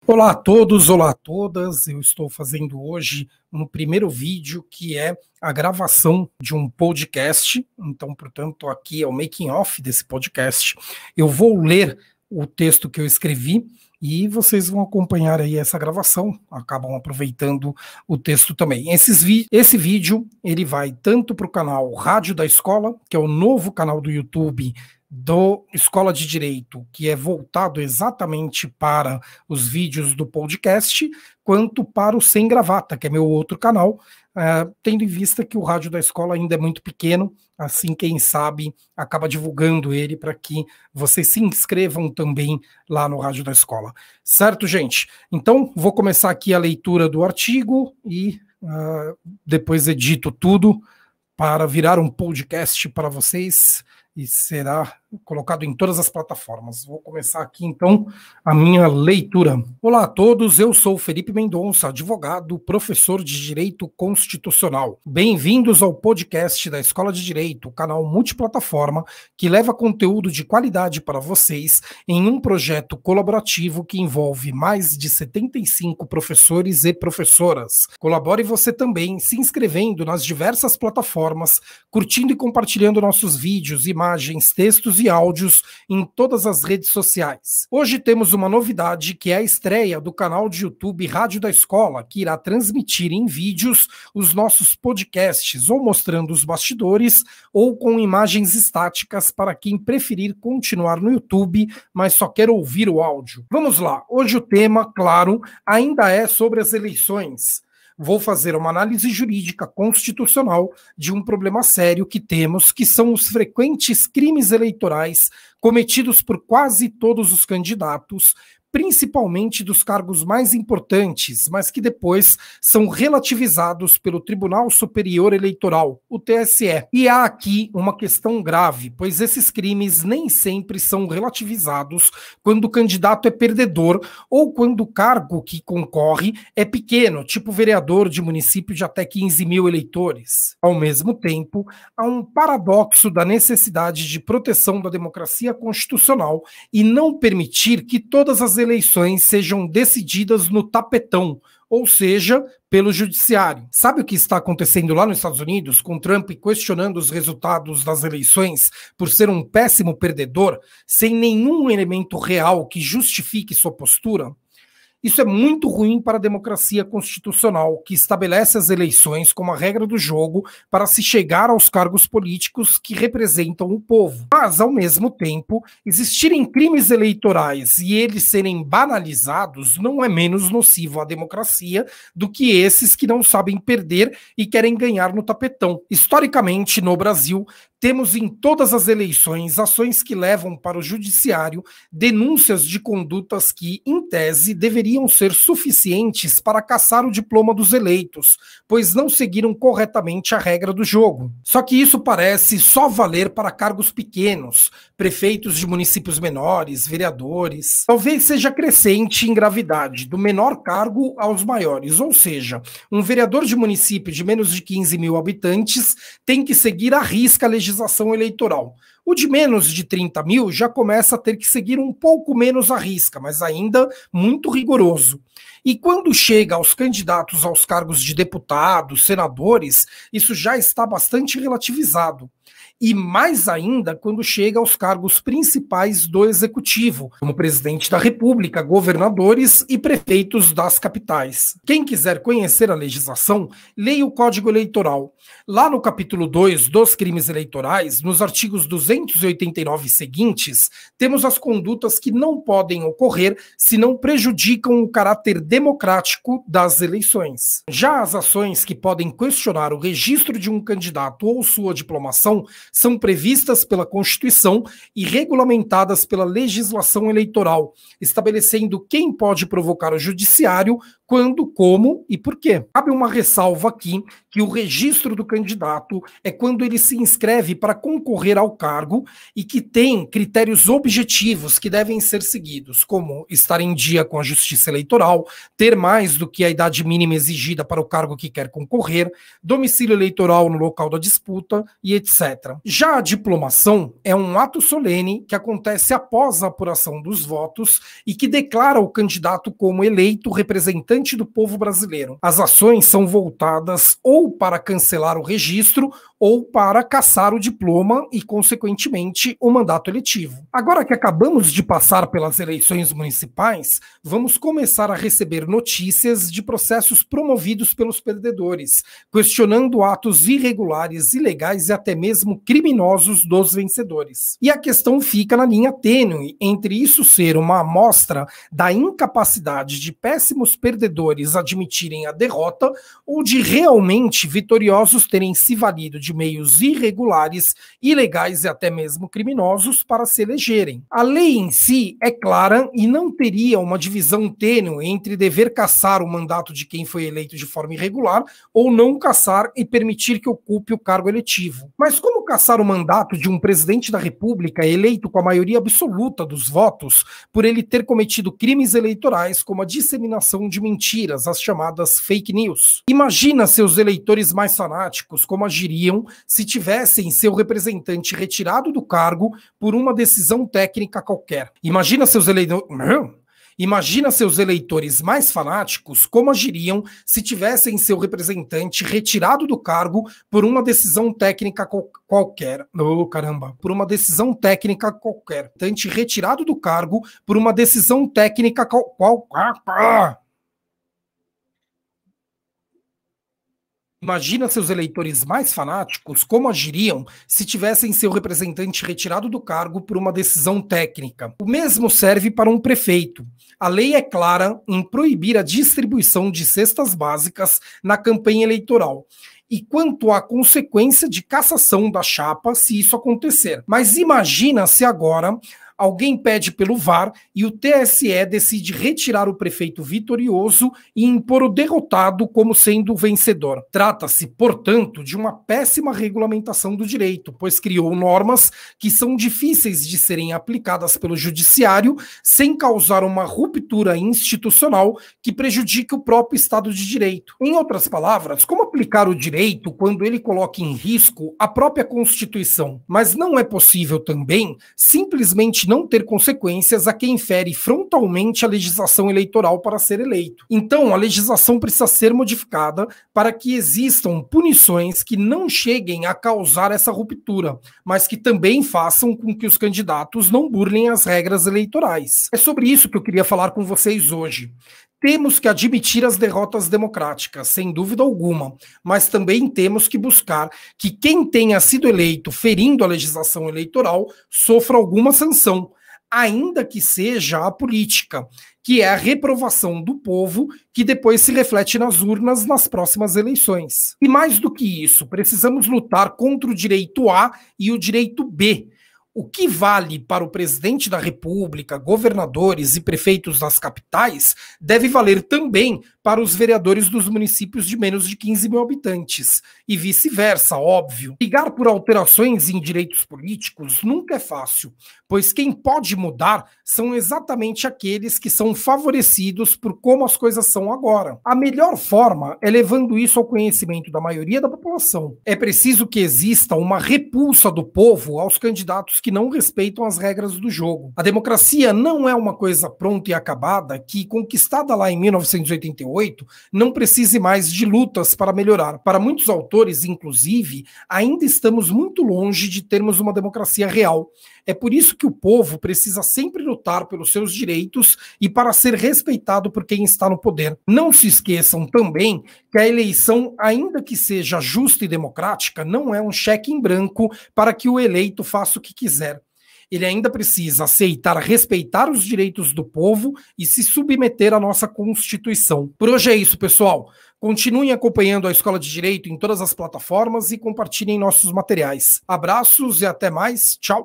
Olá a todos, olá a todas. Eu estou fazendo hoje um primeiro vídeo que é a gravação de um podcast. Então, portanto, aqui é o making of desse podcast. Eu vou ler o texto que eu escrevi e vocês vão acompanhar aí essa gravação, acabam aproveitando o texto também. Esse vídeo ele vai tanto para o canal Rádio da Escola, que é o novo canal do YouTube do Escola de Direito, que é voltado exatamente para os vídeos do podcast, quanto para o Sem Gravata, que é meu outro canal, tendo em vista que o Rádio da Escola ainda é muito pequeno, assim, quem sabe, acaba divulgando ele para que vocês se inscrevam também lá no Rádio da Escola. Certo, gente? Então, vou começar aqui a leitura do artigo e depois edito tudo para virar um podcast para vocês e será colocado em todas as plataformas. Vou começar aqui, então, a minha leitura. Olá a todos, eu sou Felipe Mendonça, advogado, professor de Direito Constitucional. Bem-vindos ao podcast da Escola de Direito, canal multiplataforma que leva conteúdo de qualidade para vocês em um projeto colaborativo que envolve mais de 75 professores e professoras. Colabore você também se inscrevendo nas diversas plataformas, curtindo e compartilhando nossos vídeos, imagens, textos e áudios em todas as redes sociais. Hoje temos uma novidade que é a estreia do canal de YouTube Rádio da Escola, que irá transmitir em vídeos os nossos podcasts, ou mostrando os bastidores, ou com imagens estáticas para quem preferir continuar no YouTube, mas só quer ouvir o áudio. Vamos lá, hoje o tema, claro, ainda é sobre as eleições. Vou fazer uma análise jurídica constitucional de um problema sério que temos, que são os frequentes crimes eleitorais cometidos por quase todos os candidatos, principalmente dos cargos mais importantes, mas que depois são relativizados pelo Tribunal Superior Eleitoral, o TSE. E há aqui uma questão grave, pois esses crimes nem sempre são relativizados quando o candidato é perdedor ou quando o cargo que concorre é pequeno, tipo vereador de município de até 15 mil eleitores. Ao mesmo tempo, há um paradoxo da necessidade de proteção da democracia constitucional e não permitir que todas as eleições sejam decididas no tapetão, ou seja, pelo judiciário. Sabe o que está acontecendo lá nos Estados Unidos, com Trump questionando os resultados das eleições por ser um péssimo perdedor, sem nenhum elemento real que justifique sua postura? Isso é muito ruim para a democracia constitucional, que estabelece as eleições como a regra do jogo para se chegar aos cargos políticos que representam o povo. Mas, ao mesmo tempo, existirem crimes eleitorais e eles serem banalizados não é menos nocivo à democracia do que esses que não sabem perder e querem ganhar no tapetão. Historicamente, no Brasil, temos em todas as eleições ações que levam para o judiciário denúncias de condutas que, em tese, deveriam ser suficientes para cassar o diploma dos eleitos, pois não seguiram corretamente a regra do jogo. Só que isso parece só valer para cargos pequenos, prefeitos de municípios menores, vereadores. Talvez seja crescente em gravidade, do menor cargo aos maiores, ou seja, um vereador de município de menos de 15 mil habitantes tem que seguir à risca a legislação eleitoral. O de menos de 30 mil já começa a ter que seguir um pouco menos à risca, mas ainda muito rigoroso. E quando chega aos candidatos aos cargos de deputados, senadores, isso já está bastante relativizado. E mais ainda quando chega aos cargos principais do executivo, como presidente da República, governadores e prefeitos das capitais. Quem quiser conhecer a legislação, leia o Código Eleitoral. Lá no capítulo 2 dos crimes eleitorais, nos artigos 289 seguintes, temos as condutas que não podem ocorrer se não prejudicam o caráter democrático das eleições. Já as ações que podem questionar o registro de um candidato ou sua diplomação são previstas pela Constituição e regulamentadas pela legislação eleitoral, estabelecendo quem pode provocar o judiciário, quando, como e por quê. Cabe uma ressalva aqui, que o registro do candidato é quando ele se inscreve para concorrer ao cargo e que tem critérios objetivos que devem ser seguidos, como estar em dia com a Justiça Eleitoral, ter mais do que a idade mínima exigida para o cargo que quer concorrer, domicílio eleitoral no local da disputa e etc. Já a diplomação é um ato solene que acontece após a apuração dos votos e que declara o candidato como eleito representante do povo brasileiro. As ações são voltadas ou para cancelar o registro ou para cassar o diploma e, consequentemente, o mandato eletivo. Agora que acabamos de passar pelas eleições municipais, vamos começar a receber notícias de processos promovidos pelos perdedores, questionando atos irregulares, ilegais e até mesmo criminosos dos vencedores. E a questão fica na linha tênue entre isso ser uma amostra da incapacidade de péssimos perdedores admitirem a derrota ou de realmente vitoriosos terem se valido de meios irregulares, ilegais e até mesmo criminosos para se elegerem. A lei em si é clara e não teria uma divisão tênue entre dever cassar o mandato de quem foi eleito de forma irregular ou não cassar e permitir que ocupe o cargo eletivo. Mas como cassar o mandato de um presidente da República eleito com a maioria absoluta dos votos por ele ter cometido crimes eleitorais como a disseminação de mentiras, as chamadas fake news? Imagina seus eleitores mais fanáticos como agiriam se tivessem seu representante retirado do cargo por uma decisão técnica qualquer. Imagina seus eleitores mais fanáticos como agiriam se tivessem seu representante retirado do cargo por uma decisão técnica qualquer. Por uma decisão técnica qualquer. Retirado do cargo por uma decisão técnica qualquer. Imagina seus eleitores mais fanáticos como agiriam se tivessem seu representante retirado do cargo por uma decisão técnica. O mesmo serve para um prefeito. A lei é clara em proibir a distribuição de cestas básicas na campanha eleitoral. E quanto à consequência de cassação da chapa se isso acontecer. Mas imagina se agora alguém pede pelo VAR e o TSE decide retirar o prefeito vitorioso e impor o derrotado como sendo o vencedor. Trata-se, portanto, de uma péssima regulamentação do direito, pois criou normas que são difíceis de serem aplicadas pelo judiciário sem causar uma ruptura institucional que prejudique o próprio Estado de Direito. Em outras palavras, como aplicar o direito quando ele coloca em risco a própria Constituição? Mas não é possível também simplesmente não ter consequências a quem fere frontalmente a legislação eleitoral para ser eleito. Então, a legislação precisa ser modificada para que existam punições que não cheguem a causar essa ruptura, mas que também façam com que os candidatos não burlem as regras eleitorais. É sobre isso que eu queria falar com vocês hoje. Temos que admitir as derrotas democráticas, sem dúvida alguma, mas também temos que buscar que quem tenha sido eleito ferindo a legislação eleitoral sofra alguma sanção, ainda que seja a política, que é a reprovação do povo, que depois se reflete nas urnas nas próximas eleições. E mais do que isso, precisamos lutar contra o direito A e o direito B. O que vale para o presidente da República, governadores e prefeitos das capitais deve valer também para os vereadores dos municípios de menos de 15 mil habitantes. E vice-versa, óbvio. Brigar por alterações em direitos políticos nunca é fácil, pois quem pode mudar são exatamente aqueles que são favorecidos por como as coisas são agora. A melhor forma é levando isso ao conhecimento da maioria da população. É preciso que exista uma repulsa do povo aos candidatos que não respeitam as regras do jogo. A democracia não é uma coisa pronta e acabada que, conquistada lá em 1988, não precise mais de lutas para melhorar. Para muitos autores, inclusive, ainda estamos muito longe de termos uma democracia real. É por isso que o povo precisa sempre lutar pelos seus direitos e para ser respeitado por quem está no poder. Não se esqueçam também que a eleição, ainda que seja justa e democrática, não é um cheque em branco para que o eleito faça o que quiser. Ele ainda precisa aceitar, respeitar os direitos do povo e se submeter à nossa Constituição. Por hoje é isso, pessoal. Continuem acompanhando a Escola de Direito em todas as plataformas e compartilhem nossos materiais. Abraços e até mais. Tchau!